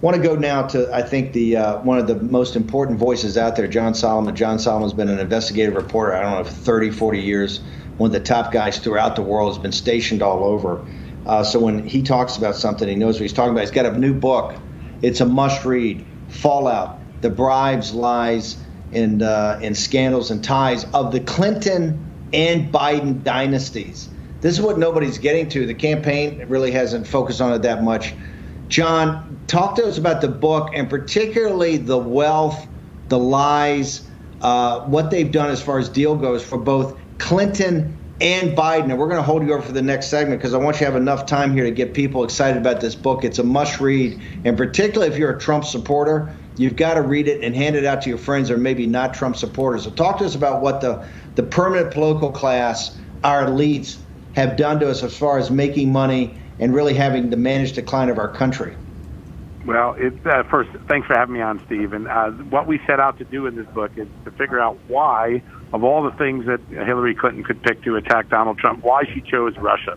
want to go now to, I think, the one of the most important voices out there, John Solomon. John Solomon's been an investigative reporter, I don't know, for 30, 40 years. One of the top guys throughout the world, has been stationed all over. So when he talks about something, he knows what he's talking about. He's got a new book. It's a must-read. Fallout: The Bribes, Lies, and Scandals and Ties of the Clinton and Biden dynasties. This is what nobody's getting to. The campaign really hasn't focused on it that much. John, talk to us about the book, and particularly the wealth, the lies, what they've done as far as deal goes for both Clinton and Biden. And we're going to hold you over for the next segment because I want you to have enough time here to get people excited about this book. It's a must-read, and particularly if you're a Trump supporter, you've got to read it and hand it out to your friends or maybe not Trump supporters. So talk to us about what the permanent political class, our elites, have done to us as far as making money and really having the managed decline of our country. Well, first, thanks for having me on, Steve. And what we set out to do in this book is to figure out why, of all the things that Hillary Clinton could pick to attack Donald Trump, why she chose Russia.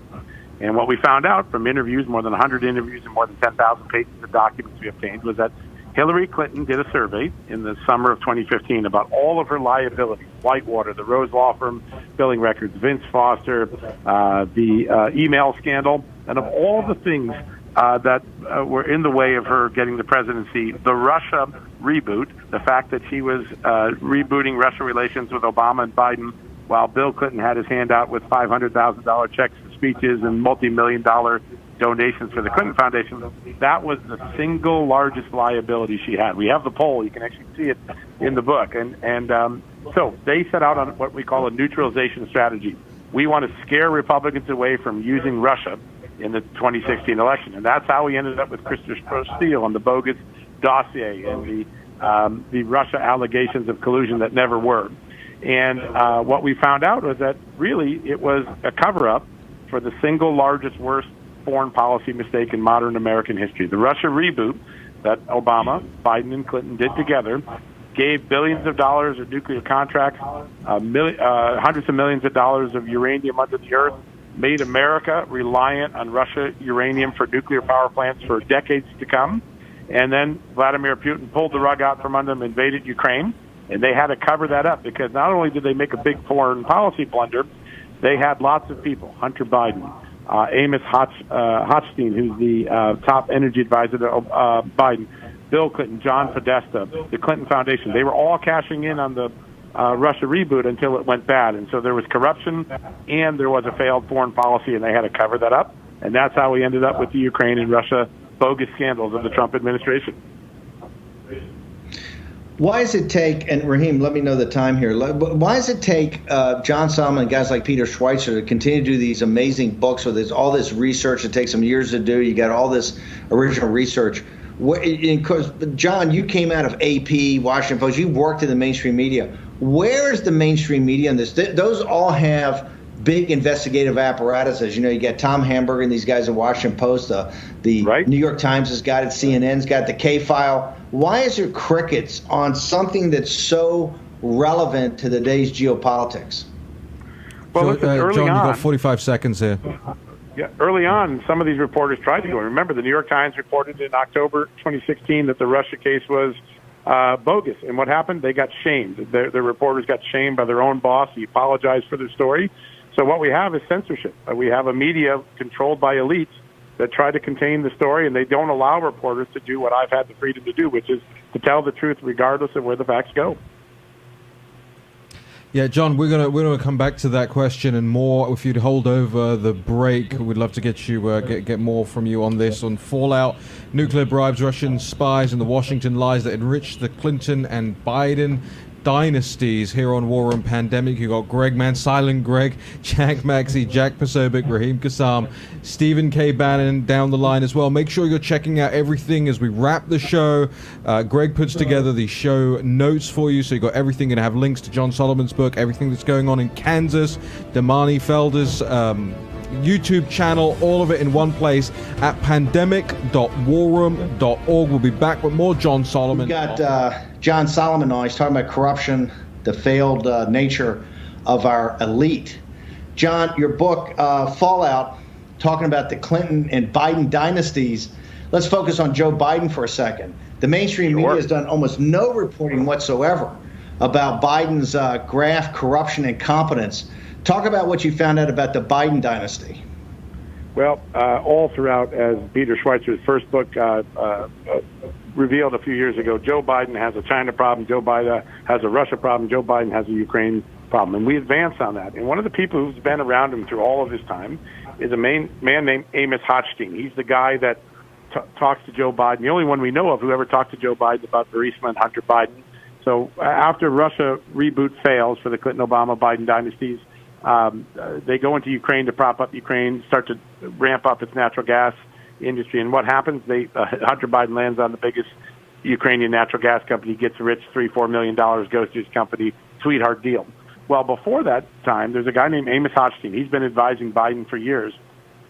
And what we found out from interviews, more than 100 interviews and more than 10,000 pages of documents we obtained, was that Hillary Clinton did a survey in the summer of 2015 about all of her liabilities: Whitewater, the Rose Law Firm billing records, Vince Foster, the email scandal, and of all the things that were in the way of her getting the presidency, the Russia reboot, the fact that she was rebooting Russia relations with Obama and Biden while Bill Clinton had his hand out with $500,000 checks for speeches and multi-million-dollar donations for the Clinton Foundation, that was the single largest liability she had. We have the poll. You can actually see it in the book. And so they set out on what we call a neutralization strategy. We want to scare Republicans away from using Russia in the 2016 election. And that's how we ended up with Christopher Steele on the bogus dossier and the Russia allegations of collusion that never were. And what we found out was that really it was a cover-up for the single largest, worst foreign policy mistake in modern American history. The Russia reboot that Obama, Biden, and Clinton did together gave billions of dollars of nuclear contracts, hundreds of millions of dollars of uranium under the earth, made America reliant on Russia uranium for nuclear power plants for decades to come. And then Vladimir Putin pulled the rug out from under them, invaded Ukraine, and they had to cover that up because not only did they make a big foreign policy blunder, they had lots of people, Hunter Biden, Amos Hochstein, who's the top energy advisor to Biden, Bill Clinton, John Podesta, the Clinton Foundation. They were all cashing in on the Russia reboot until it went bad. And so there was corruption and there was a failed foreign policy, and they had to cover that up. And that's how we ended up with the Ukraine and Russia bogus scandals of the Trump administration. Why does it take, and Raheem, let me know the time here, why does it take John Solomon and guys like Peter Schweitzer to continue to do these amazing books with all this research? It takes them years to do. You got all this original research. Because, John, you came out of AP, Washington Post. You worked in the mainstream media. Where is the mainstream media in this? Those all have big investigative apparatuses. You know, you got Tom Hamburger and these guys at Washington Post. The right. New York Times has got it. CNN's got the K-File. Why is there crickets on something that's so relevant to the day's geopolitics? Well, listen, early John, on, you've got 45 seconds here. Yeah, early on, some of these reporters tried to go. Remember, the New York Times reported in October 2016 that the Russia case was bogus. And what happened? They got shamed. Their reporters got shamed by their own boss. He apologized for their story. So what we have is censorship. We have a media controlled by elites that try to contain the story, and they don't allow reporters to do what I've had the freedom to do, which is to tell the truth regardless of where the facts go. Yeah, John, we're gonna come back to that question and more. If you'd hold over the break, we'd love to get you get more from you on this, on fallout, nuclear bribes, Russian spies, and the Washington lies that enriched the Clinton and Biden dynasties. Here on War Room Pandemic, you got Greg Man, Silent Greg, Jack Maxey, Jack Posobiec, Raheem Kassam, Stephen K. Bannon down the line as well. Make sure you're checking out everything as we wrap the show. Greg puts together the show notes for you, so you got everything. Going to have links to John Solomon's book, everything that's going on in Kansas, Damani Felder's YouTube channel, all of it in one place at pandemic.warroom.org. We'll be back with more John Solomon. We got John Solomon on. He's talking about corruption, the failed nature of our elite. John, your book, Fallout, talking about the Clinton and Biden dynasties. let's focus on Joe Biden for a second. The mainstream media has done almost no reporting whatsoever about Biden's graft, corruption, and competence. Talk about what you found out about the Biden dynasty. Well, all throughout, as Peter Schweitzer's first book revealed a few years ago, Joe Biden has a China problem, Joe Biden has a Russia problem, Joe Biden has a Ukraine problem. And we advance on that. And one of the people who's been around him through all of his time is a man named Amos Hochstein. He's the guy that talks to Joe Biden, the only one we know of who ever talked to Joe Biden about Burisma and Hunter Biden. So after Russia reboot fails for the Clinton, Obama, Biden dynasties, they go into Ukraine to prop up Ukraine, start to ramp up its natural gas industry. And what happens? Hunter Biden lands on the biggest Ukrainian natural gas company, gets rich, $3-4 million, goes to his company, sweetheart deal. Well, before that time, there's a guy named Amos Hochstein. He's been advising Biden for years.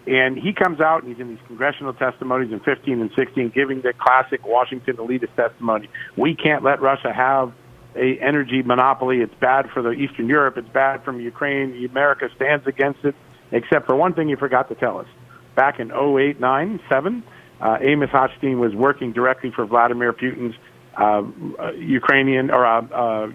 And he comes out and he's in these congressional testimonies in 15 and 16 giving the classic Washington elitist testimony. We can't let Russia have a energy monopoly. It's bad for the Eastern Europe. It's bad from Ukraine. America stands against it, except for one thing he forgot to tell us. Back in 2008, 9, 7, Amos Hochstein was working directly for Vladimir Putin's Ukrainian or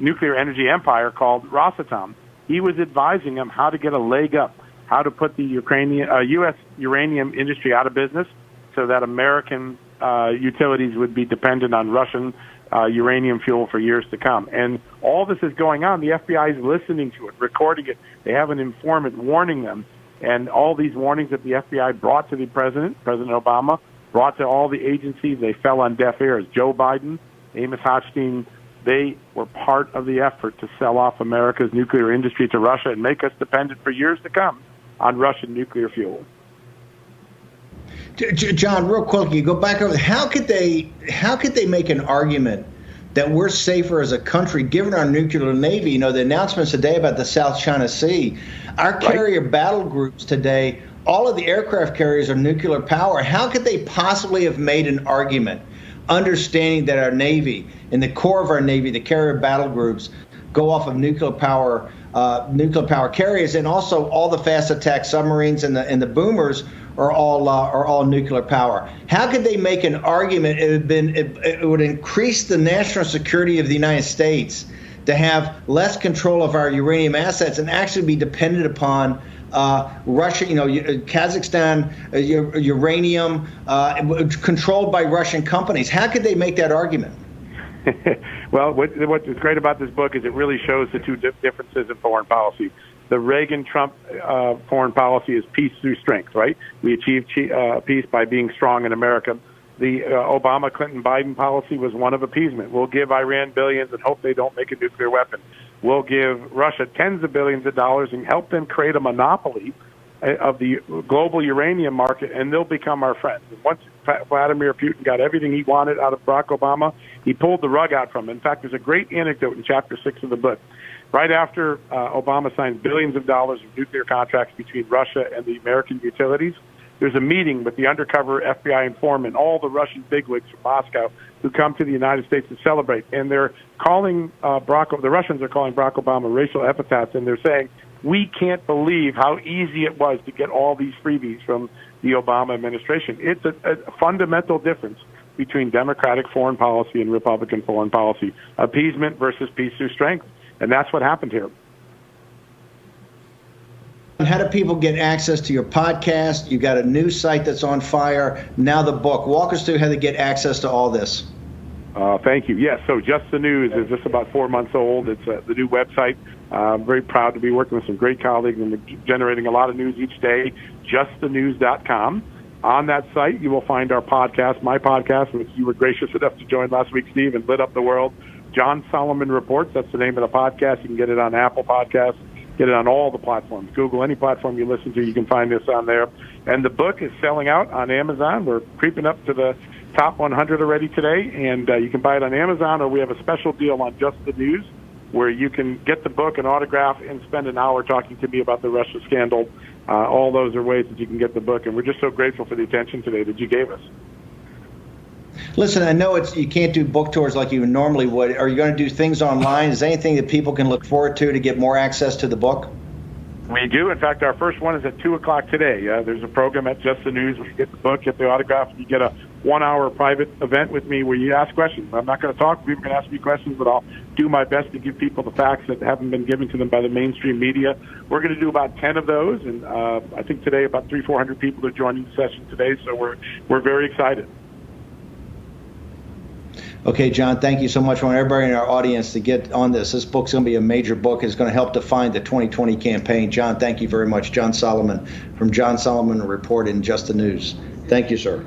nuclear energy empire called Rosatom. He was advising him how to get a leg up, how to put the U.S. uranium industry out of business so that American utilities would be dependent on Russian uranium fuel for years to come. And all this is going on. The FBI is listening to it, recording it. They have an informant warning them. And all these warnings that the FBI brought to the President Obama, brought to all the agencies, they fell on deaf ears. Joe Biden, Amos Hochstein, they were part of the effort to sell off America's nuclear industry to Russia and make us dependent for years to come on Russian nuclear fuel. John, real quick, you go back over. How could they make an argument that we're safer as a country given our nuclear navy? You know, the announcements today about the South China Sea, our carrier battle groups today, all of the aircraft carriers are nuclear power. How could they possibly have made an argument, understanding that our Navy, in the core of our Navy, the carrier battle groups, go off of nuclear power carriers, and also all the fast attack submarines and the boomers are all nuclear power. How could they make an argument? It would increase the national security of the United States to have less control of our uranium assets and actually be dependent upon Russia, Kazakhstan, uranium controlled by Russian companies. How could they make that argument? Well, what is great about this book is it really shows the two differences in foreign policy. The Reagan-Trump foreign policy is peace through strength, right? We achieve peace by being strong in America. The Obama-Clinton-Biden policy was one of appeasement. We'll give Iran billions and hope they don't make a nuclear weapon. We'll give Russia tens of billions of dollars and help them create a monopoly of the global uranium market, and they'll become our friends. And once Vladimir Putin got everything he wanted out of Barack Obama, he pulled the rug out from him. In fact, there's a great anecdote in Chapter 6 of the book. Right after Obama signed billions of dollars of nuclear contracts between Russia and the American utilities, there's a meeting with the undercover FBI informant, all the Russian bigwigs from Moscow who come to the United States to celebrate. And they're calling the Russians are calling Barack Obama racial epithets, and they're saying, we can't believe how easy it was to get all these freebies from the Obama administration. It's a fundamental difference between Democratic foreign policy and Republican foreign policy, appeasement versus peace through strength. And that's what happened here. How do people get access to your podcast? You've got a new site that's on fire. Now the book. Walk us through how to get access to all this. Thank you. Yes, so Just the News is just about 4 months old. It's the new website. I'm very proud to be working with some great colleagues and generating a lot of news each day, justthenews.com. On that site, you will find our podcast, my podcast, which you were gracious enough to join last week, Steve, and lit up the world. John Solomon Reports, that's the name of the podcast. You can get it on Apple Podcasts, get it on all the platforms. Google, any platform you listen to, you can find this on there. And the book is selling out on Amazon. We're creeping up to the top 100 already today, and you can buy it on Amazon, or we have a special deal on Just the News, where you can get the book, an autograph, and spend an hour talking to me about the Russia scandal. All those are ways that you can get the book, and we're just so grateful for the attention today that you gave us. Listen, I know you can't do book tours like you normally would. Are you going to do things online? Is there anything that people can look forward to get more access to the book? We do. In fact, our first one is at 2 o'clock today. There's a program at Just the News where you get the book, get the autograph, and you get a 1-hour private event with me where you ask questions. I'm not going to talk. People are going to ask me questions, but I'll do my best to give people the facts that haven't been given to them by the mainstream media. We're going to do about 10 of those, and I think today about 300-400 people are joining the session today, so we're very excited. Okay, John, thank you so much. I want everybody in our audience to get on this. This book's going to be a major book. It's going to help define the 2020 campaign. John, thank you very much. John Solomon from John Solomon Report and Just the News. Thank you, sir.